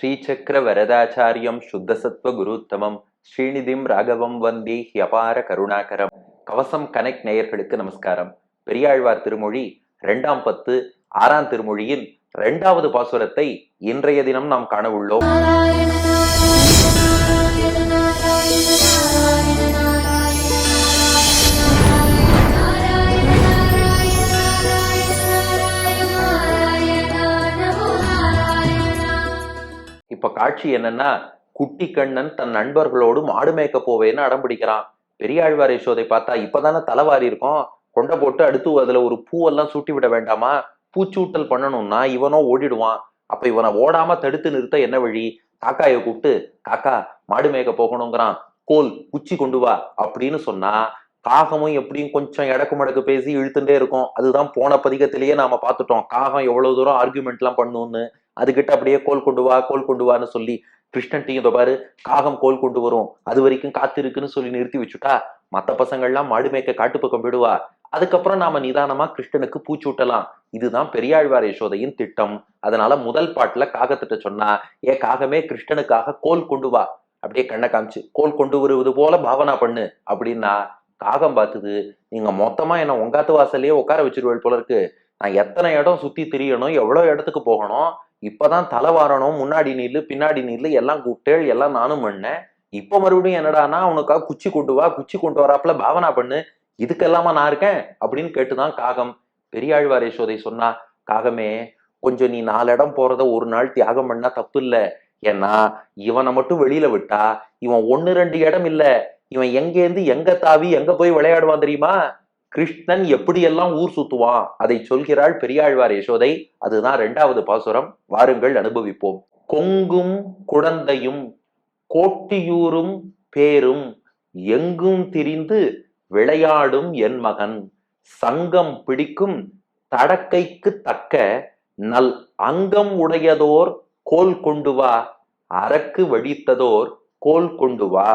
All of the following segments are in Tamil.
ஸ்ரீசக்கர வரதாச்சாரியம் சுத்தசத்வ குருத்தமம் ஸ்ரீநிதிம் ராகவம் வந்தே ஹியபார கருணாகரம். கவசம் கனெக்ட் நேயர்களுக்கு நமஸ்காரம். பெரியாழ்வார் திருமொழி 2ஆம் பத்து 6ஆம் திருமொழியின் 2வது பாசுரத்தை இன்றைய தினம் நாம் காண உள்ளோம். இப்ப காட்சி என்னன்னா, குட்டி கண்ணன் தன் நண்பர்களோடு மாடு மேய்க்க போவேன்னு அடம் பிடிக்கிறான். பெரியாழ்வார் யசோதை பார்த்தா, இப்பதானே தலைவாரி இருக்கும், கொண்டை போட்டு அடுத்து அதுல ஒரு பூவெல்லாம் சூட்டி விட வேண்டாமா, பூச்சூட்டல் பண்ணணும்னா இவனோ ஓடிடுவான். அப்ப இவனை ஓடாம தடுத்து நிறுத்த என்ன வழி? காக்காயை கூப்பிட்டு, காக்கா மாடு மேய்க்க போகணுங்கிறான், கோல் குச்சி கொண்டு வா அப்படின்னு சொன்னா, காகமும் எப்படியும் கொஞ்சம் எடக்கு மடக்கு பேசி இழுத்துட்டே இருக்கும். அதுதான் போன பதிகத்திலேயே நாம பார்த்துட்டோம், காகம் எவ்வளவு தூரம் ஆர்குமெண்ட் எல்லாம் பண்ணுன்னு. அதுகிட்ட அப்படியே கோல் கொண்டு வான்னு சொல்லி கிருஷ்ணன்ட்டையும் இதோ பாரு காகம் கோல் கொண்டு வரும், அது வரைக்கும் காத்திருக்குன்னு சொல்லி நிறுத்தி வச்சுட்டா மத்த பசங்கள்லாம் மாடு மேய்க்க காட்டு பக்கம் போயிடுவா. அதுக்கப்புறம் நாம நிதானமா கிருஷ்ணனுக்கு பூச்சூட்டலாம். இதுதான் பெரியாழ்வார் யசோதையின் திட்டம். அதனால முதல் பாட்டுல காகத்திட்ட சொன்னா, ஏ காகமே கிருஷ்ணனுக்காக கோல் கொண்டு வா, அப்படியே கண்ணை காமிச்சு கோல் கொண்டு வருவது போல பாவனா பண்ணு அப்படின்னா, காகம் பார்த்துது, நீங்க மொத்தமா என்ன உங்காத்து வாசல்லையே உட்கார வச்சிருவேள் போல இருக்கு, நான் எத்தனை இடம் சுத்தி திரியணும், எவ்வளவு இடத்துக்கு போகணும், இப்பதான் தலை வாரணும், முன்னாடி நீர்லு பின்னாடி நீர்லு எல்லாம் கூப்பிட்டேள், எல்லாம் நானும் பண்ணேன், இப்ப மறுபடியும் என்னடானா உனக்காக குச்சி கொண்டு வராப்புல பாவனா பண்ணு, இதுக்கெல்லாமா நான் இருக்கேன் அப்படின்னு கேட்டுதான் காகம். பெரியாழ்வார் யசோதை சொன்னா, காகமே கொஞ்சம் நீ 4 இடம் போறத ஒரு நாள் தியாகம் பண்ணா தப்பு இல்ல. ஏன்னா இவனை மட்டும் வெளியில விட்டா இவன் 1-2 இடம் இல்ல, இவன் எங்கேருந்து எங்க தாவி எங்க போய் விளையாடுவான் தெரியுமா? கிருஷ்ணன் எப்படியெல்லாம் ஊர் சுத்துவான் அதை சொல்கிறாள் பெரியாழ்வார் யசோதை. அதுதான் 2வது பாசுரம். வாருங்கள் அனுபவிப்போம். கொங்கும் குடந்தையும் கோட்டியூரும் பேரும் எங்கும் திரிந்து விளையாடும் என் மகன், சங்கம் பிடிக்கும் தடக்கைக்கு தக்க நல் அங்கம் உடையதோர் கோல் கொண்டு வா, அரக்கு வடித்ததோர் கோல் கொண்டு வா.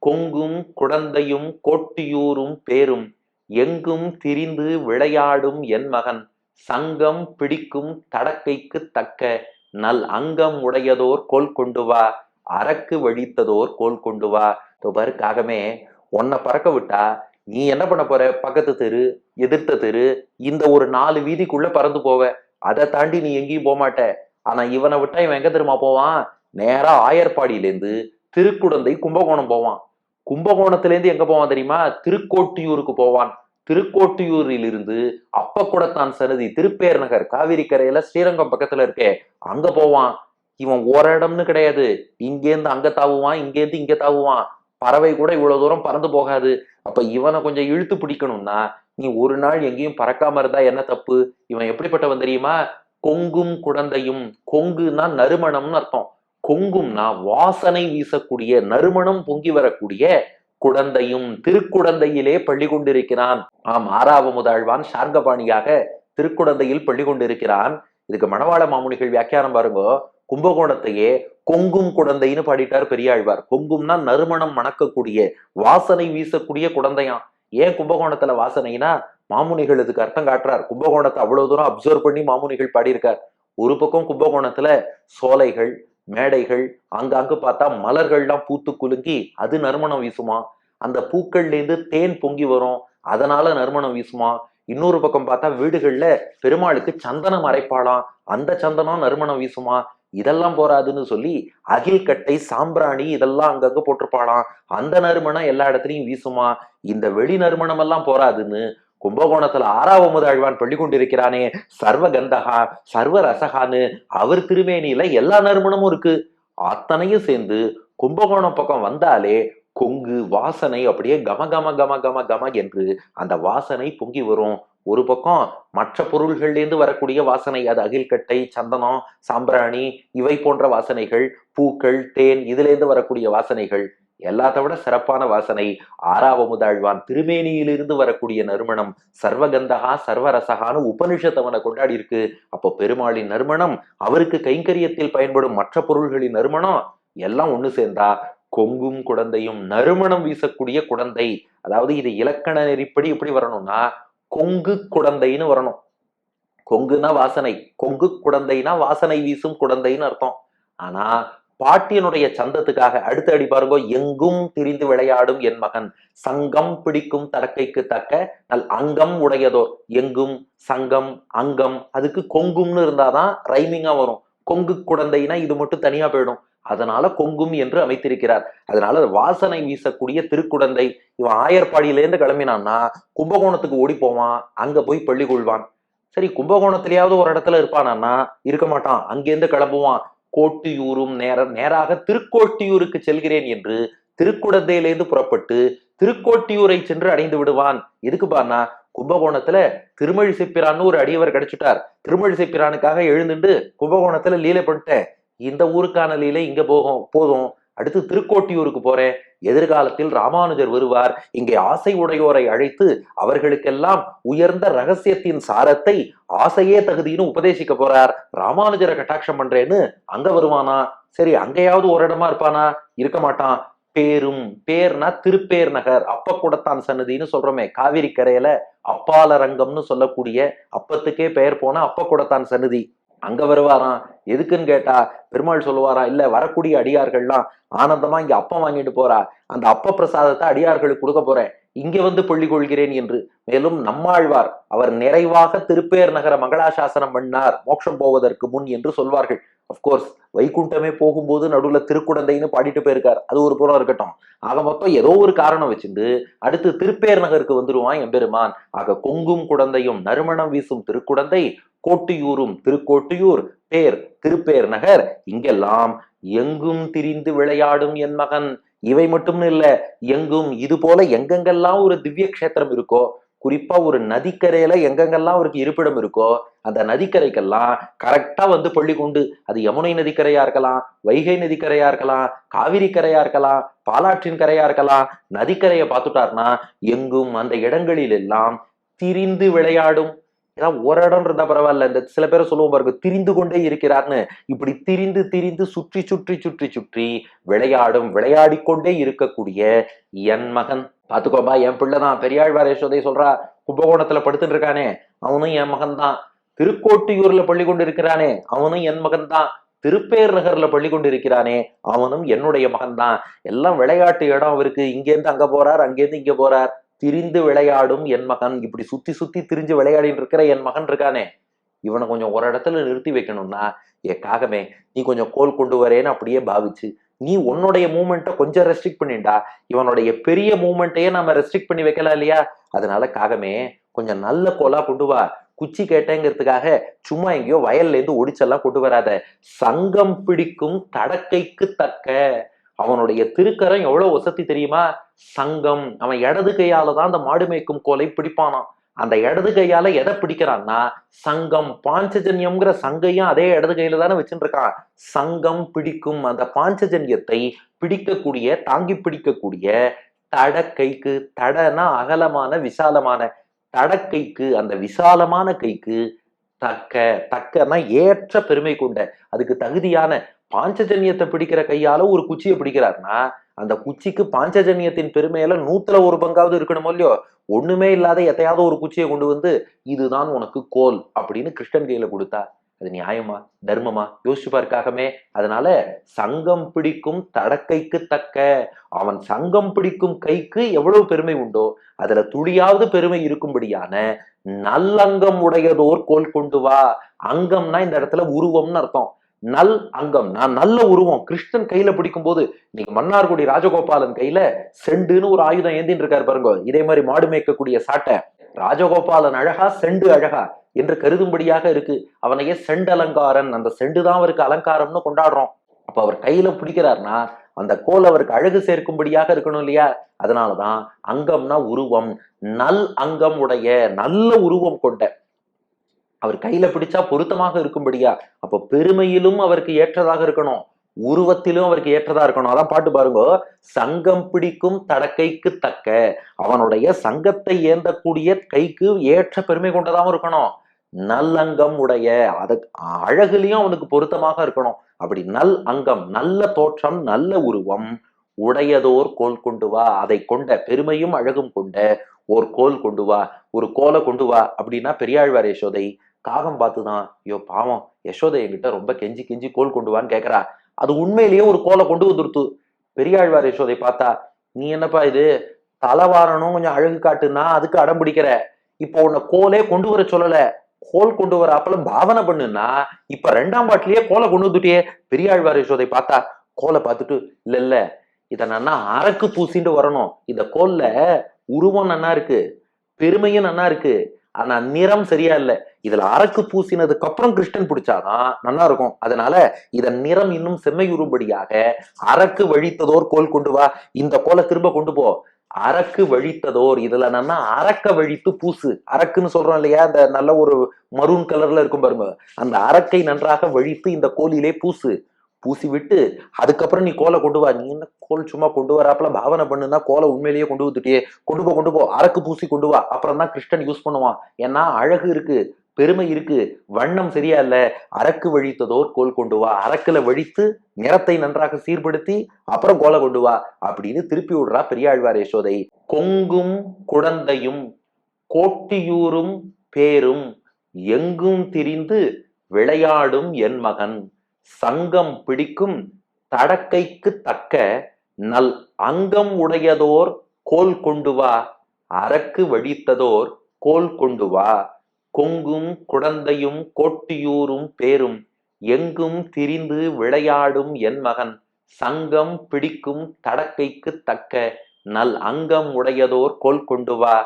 கொங்கும் குடந்தையும் கோட்டியூரும் பேரும் எங்கும் திரிந்து விளையாடும் என் மகன், சங்கம் பிடிக்கும் தடக்கைக்கு தக்க நல் அங்கம் உடையதோர் கோல் கொண்டு வா, அரக்கு வடித்ததோர் கோல் கொண்டு வா. பாரு காகமே, உன்னை பறக்க விட்டா நீ என்ன பண்ண போற? பக்கத்து தெரு, எதிர்த்த தெரு, இந்த ஒரு 4 வீதிக்குள்ள பறந்து போவ, அதை தாண்டி நீ எங்கேயும் போக மாட்ட. ஆனா இவனை விட்டா இவன் எங்க தெரியுமா போவான்? நேரா ஆயர்பாடியிலேருந்து திருக்குடந்தை கும்பகோணம் போவான். கும்பகோணத்திலேருந்து எங்க போவான் தெரியுமா? திருக்கோட்டியூருக்கு போவான். திருக்கோட்டியூரில் இருந்து அப்பக்குடத்தான் சன்னதி திருப்பேர் நகர் காவிரி கரையில ஸ்ரீரங்கம் பக்கத்துல இருக்கே அங்க போவான். இவன் ஒரு இடம்னு கிடையாது, இங்கேருந்து அங்க தாவுவான், இங்கேருந்து இங்க தாவுவான். பறவை கூட இவ்வளவு தூரம் பறந்து போகாது. அப்ப இவனை கொஞ்சம் இழுத்து பிடிக்கணும்னா நீ ஒரு நாள் எங்கேயும் பறக்காம இருந்தா என்ன தப்பு? இவன் எப்படிப்பட்டவன் தெரியுமா? கொங்கும் குடந்தையும், கொங்குன்னா நறுமணம்னு அர்த்தம், கொங்கும்னா வாசனை வீசக்கூடிய, நறுமணம் பொங்கி வரக்கூடிய குடந்தையும், திருக்குடந்தையிலே பள்ளி கொண்டிருக்கிறான். ஆம், ஆறாவமுதாழ்வான் சார்கபாணியாக திருக்குடந்தையில் பள்ளி கொண்டிருக்கிறான். இதுக்கு மணவாள மாமுனிகள் வியாக்கியானம் பாருங்க. கும்பகோணத்தையே கொங்கும் குடந்தைன்னு பாடிட்டார் பெரியாழ்வார். கொங்கும்னா நறுமணம் மணக்கக்கூடிய, வாசனை வீசக்கூடிய குடந்தையாம். ஏன் கும்பகோணத்துல வாசனைனா, மாமுனிகள் இதுக்கு அர்த்தம் காட்டுறார். கும்பகோணத்தை அவ்வளவு தூரம் அப்சர்வ் பண்ணி மாமுனிகள் பாடியிருக்கார். ஒரு பக்கம் கும்பகோணத்துல சோலைகள், மேடைகள், அங்காங்கு பார்த்தா மலர்கள்லாம் பூத்து குலுங்கி அது நறுமணம் வீசுமா, அந்த பூக்கள்ல இருந்து தேன் பொங்கி வரும், அதனால நறுமணம் வீசுமா. இன்னொரு பக்கம் பார்த்தா வீடுகள்ல பெருமாளுக்கு சந்தனம் அரைப்பாளாம், அந்த சந்தனம் நறுமணம் வீசுமா. இதெல்லாம் போராதுன்னு சொல்லி அகில் கட்டை, சாம்பிராணி இதெல்லாம் அங்கங்க போட்டிருப்பாளாம், அந்த நறுமணம் எல்லா இடத்துலையும் வீசுமா. இந்த வெளி நறுமணம் எல்லாம் போராதுன்னு கும்பகோணத்துல ஆறாவமுதாழ்வான் பள்ளி கொண்டிருக்கிறானே, சர்வ கந்தகா சர்வ ரசகான்னு அவர் திருமேனியில எல்லா நறுமணமும் இருக்கு. அத்தனையும் சேர்ந்து கும்பகோணம் பக்கம் வந்தாலே கொங்கு வாசனை அப்படியே கம கம கம கம கம என்று அந்த வாசனை பொங்கி வரும். ஒரு பக்கம் மற்ற பொருள்கள்லேருந்து வரக்கூடிய வாசனை, அது அகில்கட்டை, சந்தனம், சாம்பிராணி இவை போன்ற வாசனைகள், பூக்கள், தேன் இதுலேருந்து வரக்கூடிய வாசனைகள். எல்லாத்த விட சிறப்பான வாசனை ஆறாவமுதாழ்வான் திருமேனியிலிருந்து வரக்கூடிய நறுமணம், சர்வகந்தகா சர்வரசகான்னு உபனிஷத் அவனை கொண்டாடி இருக்கு. அப்போ பெருமாளின் நறுமணம், அவருக்கு கைங்கரியத்தில் பயன்படும் மற்ற பொருள்களின் நறுமணம் எல்லாம் ஒண்ணு சேர்ந்தா கொங்கும் குடந்தையும், நறுமணம் வீசக்கூடிய குடந்தை. அதாவது இது இலக்கண நெறிப்படி எப்படி வரணும்னா கொங்கு குடந்தைன்னு வரணும். கொங்குனா வாசனை, கொங்கு குடந்தைனா வாசனை வீசும் குடந்தைன்னு அர்த்தம். ஆனா பாட்டியனுடைய சந்தத்துக்காக அடுத்த அடி பாருங்க, எங்கும் திரிந்து விளையாடும் என் மகன், சங்கம் பிடிக்கும் தடக்கைக்கு தக்க நல் அங்கம் உடையதோ. எங்கும் சங்கம் அங்கம், அதுக்கு கொங்கும்னு இருந்தாதான் ரைமிங்கா வரும். கொங்கு குழந்தைனா இது மட்டும் தனியா போயிடும். அதனால கொங்கும் என்று அமைத்திருக்கிறார். அதனால வாசனை வீசக்கூடிய திருக்குடந்தை. இவன் ஆயர்பாடியிலேருந்து கிளம்பினான்னா கும்பகோணத்துக்கு ஓடி போவான், அங்க போய் பள்ளி கொள்வான். சரி, கும்பகோணத்திலேயாவது ஒரு இடத்துல இருப்பானா? இருக்க மாட்டான், அங்கேருந்து கிளம்புவான். கோட்டியூரும் நேராக திருக்கோட்டியூருக்கு செல்கிறேன் என்று திருக்குடந்தையிலேருந்து புறப்பட்டு திருக்கோட்டியூரை சென்று அடைந்து விடுவான். எதுக்கு பாருனா, கும்பகோணத்துல திருமழிசை பிரான்னு ஒரு அடியவர் கிடைச்சிட்டார். திருமழிசை பிரானுக்காக எழுந்துட்டு கும்பகோணத்துல லீலை பண்ணிட்டேன், இந்த ஊருக்கான லீலை இங்க போதும், அடுத்து திருக்கோட்டியூருக்கு போறேன். எதிர்காலத்தில் ராமானுஜர் வருவார், இங்கே ஆசை உடையோரை அழைத்து அவர்களுக்கெல்லாம் உயர்ந்த ரகசியத்தின் சாரத்தை ஆசையே தகுதின்னு உபதேசிக்க போறார், ராமானுஜரை கட்டாட்சம் பண்றேன்னு அங்க வருவானா? சரி, அங்கேயாவது ஒரு இடமா இருப்பானா? இருக்க மாட்டான். பேரும், பேர்னா திருப்பேர் நகர், அப்ப கூடத்தான் சன்னதின்னு சொல்றோமே, காவிரி கரையில அப்பாலரங்கம்னு சொல்லக்கூடிய அப்பத்துக்கே பெயர் போன அப்ப கூடத்தான் சன்னதி, அங்க வருவாராம். எதுக்குன்னு கேட்டா பெருமாள் சொல்லுவாரா, இல்ல வரக்கூடிய அடியார்கள்லாம் ஆனந்தமா இங்க அப்பம் வாங்கிட்டு போறா, அந்த அப்ப பிரசாதத்தை அடியார்களுக்கு கொடுக்க போறேன், இங்க வந்து பள்ளி கொள்கிறேன் என்று. மேலும் நம்மாழ்வார் அவர் நிறைவாக திருப்பேர் நகர மங்களாசாசனம் பண்ணார் மோட்சம் போவதற்கு முன் என்று சொல்வார்கள். அப்கோர்ஸ் வைகுண்டமே போகும்போது நடுவுல திருக்குடந்தைன்னு பாடிட்டு போயிருக்கார், அது ஒரு புறம் இருக்கட்டும். ஆக மொத்தம் ஏதோ ஒரு காரணம் வச்சுட்டு அடுத்து திருப்பேர் நகருக்கு வந்துருவான் எம்பெருமான். ஆக கொங்கும் குடந்தையும் நறுமணம் வீசும் திருக்குடந்தை, கோட்டியூரும் திருக்கோட்டியூர், பேர் திருப்பேர் நகர், இங்கெல்லாம் எங்கும் திரிந்து விளையாடும் என் மகன். இவை மட்டும்னு இல்ல, எங்கும் இது போல எங்கெங்கெல்லாம் ஒரு திவ்ய கஷேத்திரம் இருக்கோ, குறிப்பா ஒரு நதிக்கரையில எங்கெங்கெல்லாம் அவருக்கு இருப்பிடம் இருக்கோ, அந்த நதிக்கரைக்கெல்லாம் கரெக்டா வந்து பள்ளி கொண்டு, அது யமுனை நதிக்கரையா இருக்கலாம், வைகை நதிக்கரையா இருக்கலாம், காவிரி கரையா இருக்கலாம், பாலாற்றின் கரையா இருக்கலாம், நதிக்கரையை பார்த்துட்டார்னா எங்கும் அந்த இடங்களில் எல்லாம் திரிந்து விளையாடும். ஏதாவது ஒரு இடம் இருந்தா பரவாயில்ல, இந்த சில பேரை சொல்லுவோம் பாருங்க, திரிந்து கொண்டே இருக்கிறார்னு. இப்படி திரிந்து திரிந்து சுற்றி சுற்றி சுற்றி சுற்றி விளையாடி கொண்டே இருக்கக்கூடிய என் மகன். பாத்துக்கோப்பா, என் பிள்ளைதான். பெரியாழ்வார் யசோதை சொல்றா, கும்பகோணத்துல படுத்துட்டு இருக்கானே அவனும் என் மகன் தான், திருக்கோட்டியூர்ல பள்ளி கொண்டு இருக்கிறானே அவனும் என் மகன் தான், திருப்பேர் நகர்ல பள்ளி கொண்டு இருக்கிறானே அவனும் என்னுடைய மகன் தான். எல்லாம் விளையாட்டு இடம் அவருக்கு, இங்கேருந்து அங்க போறார், அங்கேருந்து இங்க போறார். திரிந்து விளையாடும் என் மகன், இப்படி சுத்தி சுத்தி திரிஞ்சு விளையாடிட்டு இருக்கிற என் மகன் இருக்கானே, இவனை கொஞ்சம் ஒரு இடத்துல நிறுத்தி வைக்கணும்னா, காகமே நீ கொஞ்சம் கோல் கொண்டு வரேன்னு அப்படியே பாவிச்சு நீ உன்னுடைய மூமெண்ட்டை கொஞ்சம் ரெஸ்ட்ரிக்ட் பண்ணிண்டா, இவனுடைய பெரிய மூமெண்ட்டையே நம்ம ரெஸ்ட்ரிக்ட் பண்ணி வைக்கலாம் இல்லையா? அதனால காகமே கொஞ்சம் நல்ல கோலா கொண்டு வா. குச்சி கேட்டேங்கிறதுக்காக சும்மா எங்கேயோ வயல்ல இருந்து ஒடிச்செல்லாம் கொண்டு வராத. சங்கம் பிடிக்கும் தடக்கைக்கு தக்க, அவனுடைய திருக்கரம் எவ்வளவு வசதி தெரியுமா? சங்கம், அவன் இடது கையால தான் அந்த மாடு மேய்க்கும் கோலை பிடிப்பானான். அந்த இடது கையால எதை பிடிக்கிறான்னா சங்கம், பாஞ்சஜன்யம்ங்கிற சங்கையும் அதே இடது கையில தானே வச்சுட்டு இருக்கான். சங்கம் பிடிக்கும் அந்த பாஞ்சஜன்யத்தை பிடிக்கக்கூடிய, தாங்கி பிடிக்கக்கூடிய தடக்கைக்கு, தடனா அகலமான விசாலமான, தடக்கைக்கு அந்த விசாலமான கைக்கு தக்க, தக்கனா ஏற்ற பெருமை கொண்ட, அதுக்கு தகுதியான, பாஞ்சஜன்யத்தை பிடிக்கிற கையால ஒரு குச்சியை பிடிக்கிறார்னா அந்த குச்சிக்கு பாஞ்சஜன்யத்தின் பெருமையில 100ல் 1 பங்காவது இருக்கணுமோ இல்லையோ? ஒண்ணுமே இல்லாத எதையாவது ஒரு குச்சியை கொண்டு வந்து இதுதான் உனக்கு கோல் அப்படின்னு கிருஷ்ணன் கையில கொடுத்தா அது நியாயமா, தர்மமா? யோசிச்சு பார்க்காகமே. அதனால சங்கம் பிடிக்கும் தடக்கைக்கு தக்க, அவன் சங்கம் பிடிக்கும் கைக்கு எவ்வளவு பெருமை உண்டோ அதுல துளியாவது பெருமை இருக்கும்படியான நல்லங்கம் உடையதோர் கோல் கொண்டு வா. அங்கம்னா இந்த இடத்துல உருவம்னு அர்த்தம். நல் அங்கம், நான் நல்ல உருவம். கிருஷ்ணன் கையில பிடிக்கும் போது, இன்னைக்கு மன்னார்குடி ராஜகோபாலன் கையில செண்டுன்னு ஒரு ஆயுதம் ஏந்தின்னு இருக்காரு பாருங்க, இதே மாதிரி மாடு மேய்க்கக்கூடிய சாட்டை. ராஜகோபாலன் அழகா, செண்டு அழகா என்று கருதும்படியாக இருக்கு. அவனையே செண்டலங்காரன், அந்த செண்டு தான் அவருக்கு அலங்காரம்னு கொண்டாடுறோம். அப்ப அவர் கையில பிடிக்கிறார்னா அந்த கோல் அவருக்கு அழகு சேர்க்கும்படியாக இருக்கணும் இல்லையா? அதனாலதான் அங்கம்னா உருவம், நல் அங்கம் உடைய, நல்ல உருவம் கொண்ட, அவர் கையில பிடிச்சா பொருத்தமாக இருக்கும்படியா. அப்ப பெருமையிலும் அவருக்கு ஏற்றதாக இருக்கணும், உருவத்திலும் அவருக்கு ஏற்றதா இருக்கணும். அதான் பாட்டு பாருங்க, சங்கம் பிடிக்கும் தடக்கைக்கு தக்க, அவனுடைய சங்கத்தை ஏந்தக்கூடிய கைக்கு ஏற்ற பெருமை கொண்டதாகவும் இருக்கணும், நல்லங்கம் உடைய, அத அழகுலயும் அவனுக்கு பொருத்தமாக இருக்கணும். அப்படி நல் அங்கம், நல்ல தோற்றம், நல்ல உருவம் உடையதோர் கோல் கொண்டு வா, அதை கொண்ட, பெருமையும் அழகும் கொண்ட ஒரு கோல் கொண்டு வா. ஒரு கோலை கொண்டு வா அப்படின்னா பெரியாழ்வார் யசோதை காகம் பார்த்துதான், ஐயோ பாவம் யசோதை என்கிட்ட ரொம்ப கெஞ்சி கெஞ்சி கோல் கொண்டு வான்னு கேட்கறா, அது உண்மையிலேயே ஒரு கோலை கொண்டு வந்துருத்து. பெரியாழ்வார் யசோதை பார்த்தா, நீ என்னப்பா இது தலைவாரணும் கொஞ்சம் அழகு காட்டுனா அதுக்கு அடம் பிடிக்கிற, இப்போ உன்னை கோலே கொண்டு வர சொல்லல, கோல் கொண்டு வர அப்பல பாவனை பண்ணுனா இப்ப 2ஆம் பாட்டிலேயே கோலை கொண்டு வந்துட்டியே. பெரியாழ்வார் யசோதை பார்த்தா, கோலை பார்த்துட்டு, இல்ல இல்ல இத நான் அரக்கு பூசிட்டு வரணும், இந்த கோல்ல உருவம் நன்னா இருக்கு, பெருமையும் நன்னா இருக்கு, ஆனா நிறம் சரியா இல்ல, இதுல அரக்கு பூசினதுக்கு அப்புறம் கிருஷ்ணன் பிடிச்சாதான் நல்லா இருக்கும், அதனால இதன் நிறம் இன்னும் செம்மையுறும்படியாக அரக்கு வழித்ததோர் கோல் கொண்டு வா, இந்த கோலை திரும்ப கொண்டு போ, அரக்கு வழித்ததோர், இதுல என்னன்னா அரக்க வழித்து பூசு, அரக்குன்னு சொல்றோம் இல்லையா, அந்த நல்ல ஒரு மரூன் கலர்ல இருக்கும் பாருங்க, அந்த அரக்கை நன்றாக வழித்து இந்த கோலிலே பூசு, பூசி விட்டு அதுக்கப்புறம் நீ கோலை கொண்டு வா. நீ என்ன கோல் சும்மா கொண்டு வராப்புல பாவனை பண்ணுனா கோலை உண்மையிலேயே கொண்டு வந்துட்டியே, கொண்டு போ அரக்கு பூசி கொண்டு வா, அப்புறம் தான் கிருஷ்ணன் யூஸ் பண்ணுவான், ஏன்னா அழகு இருக்கு, பெருமை இருக்கு, வண்ணம் சரியா இல்ல, அரக்கு வழித்ததோர் கோல் கொண்டு வா, அரக்குல வழித்து நிறத்தை நன்றாக சீர்படுத்தி அப்புறம் கோலை கொண்டு வா அப்படின்னு திருப்பி விடுறா பெரியாழ்வார் யசோதை. கொங்கும் குடந்தையும் கோட்டியூரும் பேரும் எங்கும் திரிந்து விளையாடும் என் மகன், சங்கம் பிடிக்கும் தடக்கைக்கு தக்க நல் அங்கம் உடையதோர் கோல் கொண்டு வா, அரக்கு வழித்ததோர் கோல் கொண்டு வா, கொங்கும் குடந்தையும் கோட்டியூரும் பேரும் எங்கும் திரிந்து விளையாடும் என் மகன், சங்கம் பிடிக்கும் தடக்கைக்கு தக்க நல் அங்கம் உடையதோர் கோல் கொண்டு வா,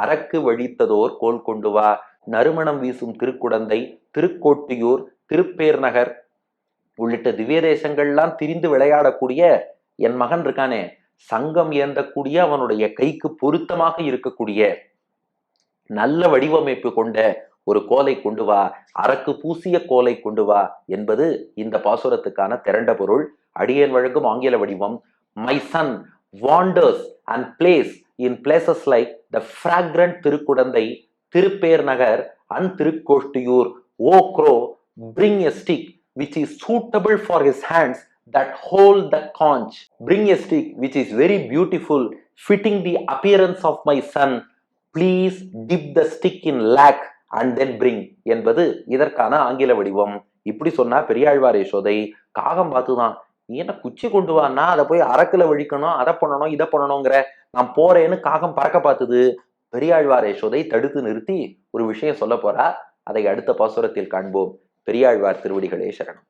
அரக்கு வழித்ததோர் கோல் கொண்டு வா. நறுமணம் வீசும் திருக்குடந்தை, திருக்கோட்டியூர், திருப்பேர் நகர் உள்ளிட்ட திவ்ய தேசங்கள்லாம் திரிந்து விளையாடக்கூடிய என் மகன் இருக்கானே, சங்கம் ஏந்தக்கூடிய அவனுடைய கைக்கு பொருத்தமாக இருக்கக்கூடிய நல்ல வடிவமைப்பு கொண்ட ஒரு கோலை கொண்டு வா, அரக்கு பூசிய கோலை கொண்டு வா என்பது இந்த பாசுரத்துக்கான திரண்ட பொருள். அடியேன் வழங்கும் ஆங்கில வடிவம்: my son wanders and places in places like the fragrant Thirukkudanthai, Thirupper Nagar and Thirukoshtiyur. O crow, bring a stick which is suitable for his hands that hold the conch. Bring a stick which is very beautiful, fitting the appearance of my son. Please dip the stick in lac and then bring என்பது இதற்கான ஆங்கில வடிவம். இப்படி சொன்னா பெரியாழ்வார் யசோதை காகம் பார்த்துதான், நீ என்ன குச்சி கொண்டு வான்னா அதை போய் அரக்குல வழிக்கணும், அதை பண்ணணும் இதை பண்ணணுங்கிற, நான் போறேன்னு காகம் பறக்க பார்த்தது. பெரியாழ்வார் யசோதை தடுத்து நிறுத்தி ஒரு விஷயம் சொல்ல போறா, அதை அடுத்த பாசுரத்தில் காண்போம். பெரியாழ்வார் திருவடிகளே சரணம்.